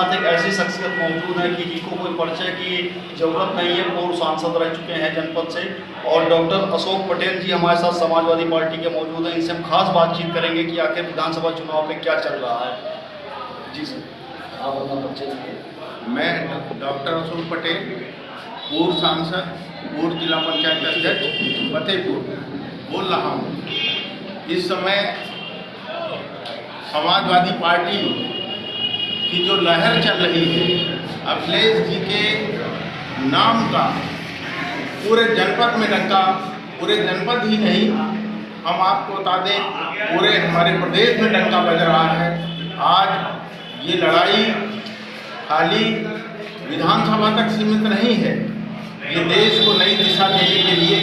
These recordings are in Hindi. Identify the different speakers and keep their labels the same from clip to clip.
Speaker 1: साथ एक ऐसी शख्सियत मौजूद है कि जिनको कोई परिचय की जरूरत नहीं है, पूर्व सांसद रह चुके हैं जनपद से, और डॉक्टर अशोक पटेल जी हमारे साथ समाजवादी पार्टी के मौजूद हैं। इनसे हम खास बातचीत करेंगे कि आखिर विधानसभा चुनाव में क्या चल रहा है। जी सर, आप अपना परिचय दीजिए।
Speaker 2: मैं डॉक्टर अशोक पटेल, पूर्व सांसद, पूर्व जिला पंचायत अध्यक्ष फतेहपुर बोल रहा हूँ। इस समय समाजवादी पार्टी की जो लहर चल रही है, अखिलेश जी के नाम का पूरे जनपद में डंका, पूरे जनपद ही नहीं, हम आपको बता दें पूरे हमारे प्रदेश में डंका बज रहा है। आज ये लड़ाई खाली विधानसभा तक सीमित नहीं है, ये देश को नई दिशा देने के लिए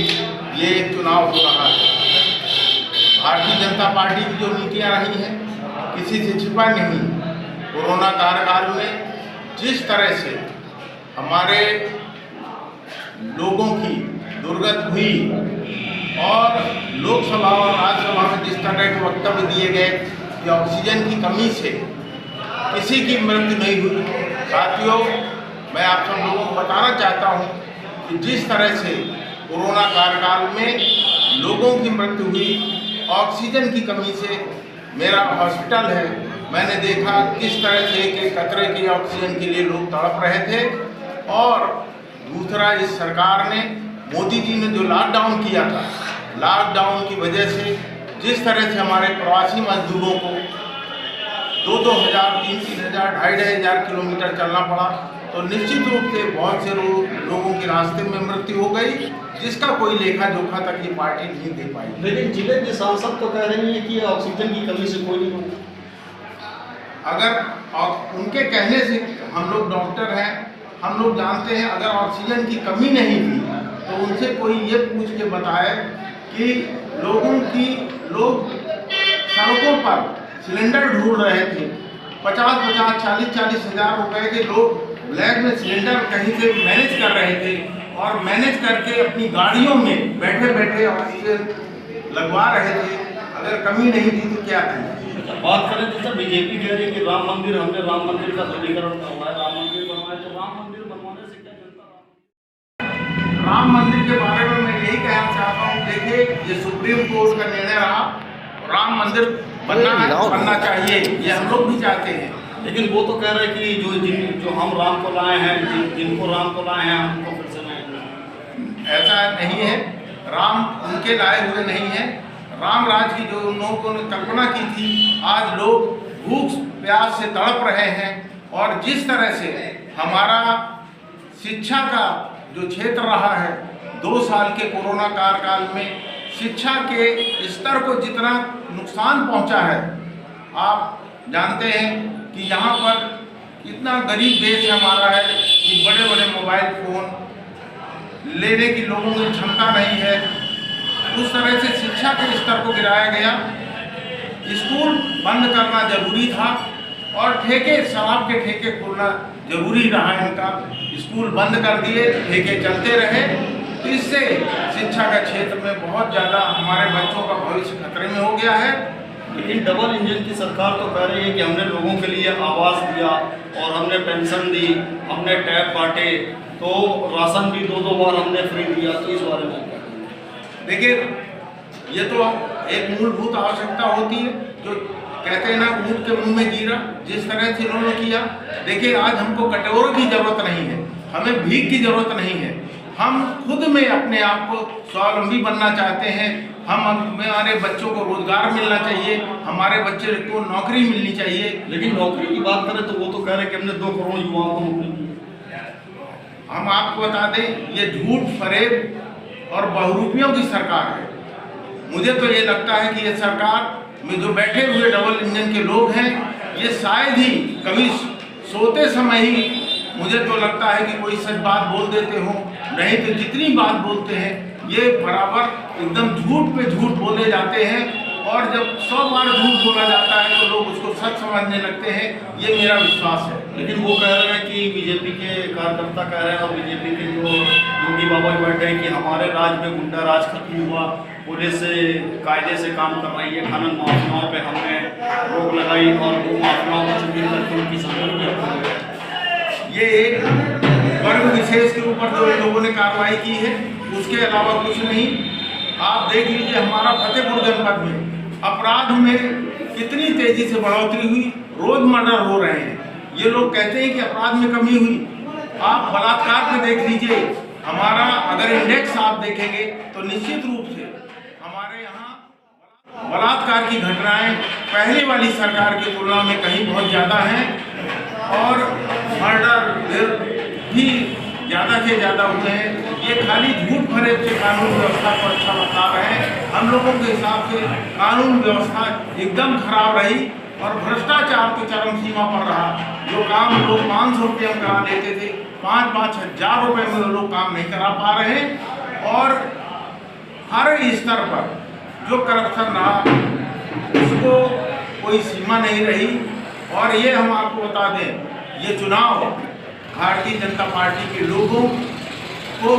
Speaker 2: ये एक चुनाव हो रहा है। भारतीय जनता पार्टी की जो नीतियाँ रही हैं, किसी से छिपा नहीं। कोरोना कार्यकाल में जिस तरह से हमारे लोगों की दुर्गत हुई और लोकसभा और राज्यसभा में जिस तरह के वक्तव्य दिए गए कि ऑक्सीजन की कमी से किसी की मृत्यु नहीं हुई। साथियों, मैं आप सब लोगों को बताना चाहता हूं कि जिस तरह से कोरोना कार्यकाल में लोगों की मृत्यु हुई ऑक्सीजन की कमी से, मेरा हॉस्पिटल है, मैंने देखा किस तरह से एक कतरे की ऑक्सीजन के लिए लोग तड़प रहे थे। और दूसरा, इस सरकार ने, मोदी जी ने जो लॉकडाउन किया था, लॉकडाउन की वजह से जिस तरह से हमारे प्रवासी मजदूरों को 2-2 हज़ार, 3-3 हज़ार, 2,500 किलोमीटर चलना पड़ा, तो निश्चित रूप से बहुत से लोगों के रास्ते में मृत्यु हो गई, जिसका कोई लेखा जोखा तक ये पार्टी नहीं दे पाई।
Speaker 1: लेकिन जिले के सांसद तो कह रही है कि ऑक्सीजन की कमी से कोई नहीं होगा।
Speaker 2: अगर उनके कहने से, हम लोग डॉक्टर हैं, हम लोग जानते हैं, अगर ऑक्सीजन की कमी नहीं थी तो उनसे कोई ये पूछ के बताए कि लोग सड़कों पर सिलेंडर ढूंढ रहे थे, 50-50, 40-40 हज़ार रुपए के लोग ब्लैक में सिलेंडर कहीं से मैनेज कर रहे थे और मैनेज करके अपनी गाड़ियों में बैठे बैठे ऑक्सीजन लगवा रहे थे। अगर कमी नहीं थी तो क्या थी?
Speaker 1: बात करें तो सर, बीजेपी कह रही है कि राम मंदिर, हमने राम मंदिर का ध्रुवीकरण करवाया, राम मंदिर बनवाया, तो राम मंदिर बनवाने से क्या जनता?
Speaker 2: राम मंदिर के बारे में मैं यही कहना चाहता हूँ, देखिए ये सुप्रीम कोर्ट का निर्णय रहा, राम मंदिर बनना चाहिए, ये हम लोग भी चाहते हैं।
Speaker 1: लेकिन वो तो कह रहे हैं कि जो हम राम को लाए हैं, जिनको राम को लाए हैं, हमको फिर से लाए।
Speaker 2: ऐसा नहीं है, राम उनके लाए हुए नहीं है। राम राज की जो उन लोगों ने कल्पना की थी, आज लोग भूख प्यास से तड़प रहे हैं। और जिस तरह से हमारा शिक्षा का जो क्षेत्र रहा है, 2 साल के कोरोना कार्यकाल में शिक्षा के स्तर को जितना नुकसान पहुंचा है, आप जानते हैं कि यहाँ पर इतना गरीब देश हमारा है कि बड़े बड़े मोबाइल फ़ोन लेने की लोगों की क्षमता नहीं है। उस तरह से शिक्षा के स्तर को गिराया गया। स्कूल बंद करना जरूरी था और शराब के ठेके खोलना जरूरी रहा इनका। स्कूल बंद कर दिए, ठेके चलते रहे, तो इससे शिक्षा का क्षेत्र में बहुत ज़्यादा हमारे बच्चों का भविष्य खतरे में हो गया है।
Speaker 1: लेकिन डबल इंजन की सरकार तो कह रही है कि हमने लोगों के लिए आवास दिया और हमने पेंशन दी, हमने टैब बांटे, तो राशन भी 2-2 बार हमने फ्री दिया। तो इस बारे में
Speaker 2: देखिए, ये तो एक मूलभूत आवश्यकता होती है, जो कहते हैं ना, ऊँट के मुंह में जीरा, जिस तरह से इन्होंने किया। देखिए, आज हमको कटोरों की जरूरत नहीं है, हमें भीख की जरूरत नहीं है। हम खुद में अपने आप को स्वावलंबी बनना चाहते हैं। हमारे बच्चों को रोजगार मिलना चाहिए, हमारे बच्चे को नौकरी मिलनी चाहिए।
Speaker 1: लेकिन नौकरी की बात करें तो वो तो कह रहे हैं कि हमने 2 करोड़ युवाओं को नौकरी दी।
Speaker 2: हम आपको बता दें, ये झूठ फरेब और बहुरूपियों की सरकार है। मुझे तो ये लगता है कि ये सरकार में जो बैठे हुए डबल इंजन के लोग हैं, ये शायद ही कभी सोते समय ही, मुझे तो लगता है कि कोई सच बात बोल देते हो, नहीं तो जितनी बात बोलते हैं ये बराबर एकदम झूठ पे झूठ बोले जाते हैं। और जब 100 बार झूठ बोला जाता है तो लोग उसको सच समझने लगते हैं, ये मेरा विश्वास है।
Speaker 1: लेकिन वो कह रहे हैं कि बीजेपी के कार्यकर्ता कह रहे हैं और बीजेपी के जो योगी बाबा बैठे हैं कि हमारे राज्य में गुंडा राज खत्म हुआ, पुलिस कायदे से काम कर रही है, खनन माफियाओं पे हमने रोक लगाई और वो माफियाओं को चुनी करके उनकी संपत्ति
Speaker 2: ये एक वर्ग विशेष के ऊपर जो लोगों ने कार्रवाई की है, उसके अलावा कुछ नहीं। आप देख लीजिए हमारा फतेहपुर जनपद में अपराध में कितनी तेजी से बढ़ोतरी हुई, रोज मर्डर हो रहे हैं। ये लोग कहते हैं कि अपराध में कमी हुई, आप बलात्कार पे देख लीजिए, हमारा अगर इंडेक्स आप देखेंगे तो निश्चित रूप से हमारे यहाँ बलात्कार की घटनाएं पहले वाली सरकार की तुलना में कहीं बहुत ज़्यादा हैं और मर्डर भी ज़्यादा से ज़्यादा हुए हैं। ये खाली झूठ फरेब से कानून व्यवस्था को अच्छा बता रहे हैं। हम लोगों के हिसाब से कानून व्यवस्था एकदम खराब रही और भ्रष्टाचार तो चरम सीमा पर रहा। जो काम लोग 500 रुपये में करा लेते थे, 5-5 हज़ार रुपये में लोग काम नहीं करा पा रहे और हर स्तर पर जो करप्शन रहा उसको कोई सीमा नहीं रही। और ये हम आपको बता दें, ये चुनाव भारतीय जनता पार्टी के लोगों को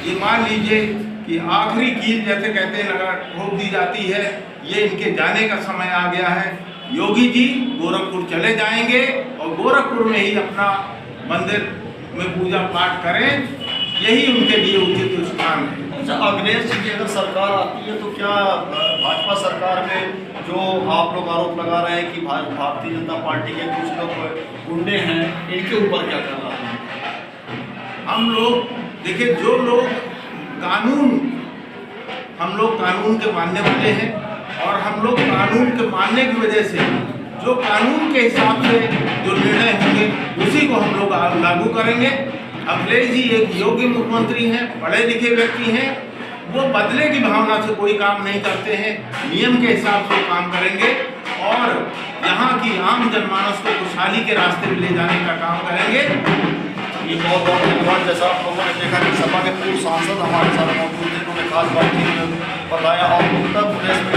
Speaker 2: ये मान लीजिए कि आखिरी कील जैसे कहते हैं लगा ठोक दी जाती है। ये इनके जाने का समय आ गया है। योगी जी गोरखपुर चले जाएंगे और गोरखपुर में ही अपना मंदिर में पूजा पाठ करें, यही उनके लिए उचित स्थान है।
Speaker 1: अच्छा, अखिलेश जी की अगर सरकार आती है तो क्या भाजपा सरकार में जो आप लोग आरोप लगा रहे हैं कि भारतीय जनता पार्टी के कुछ लोग गुंडे हैं, इनके ऊपर क्या कर रहा है?
Speaker 2: हम लोग देखिए, जो लोग हम लोग कानून के मानने वाले हैं और हम लोग कानून के मानने की वजह से जो कानून के हिसाब से जो निर्णय होंगे उसी को हम लोग लागू करेंगे। अखिलेश जी एक योग्य मुख्यमंत्री हैं, पढ़े लिखे व्यक्ति हैं, वो बदले की भावना से कोई काम नहीं करते हैं, नियम के हिसाब से काम करेंगे और यहाँ की आम जनमानस को खुशहाली के रास्ते में ले जाने का काम करेंगे।
Speaker 1: ये बहुत धन्यवाद। जैसा आप लोगों ने देखा कि सपा के पूर्व सांसद हमारे साथ मौजूद थे, उन्होंने खास बातचीत बताया और उत्तर प्रदेश में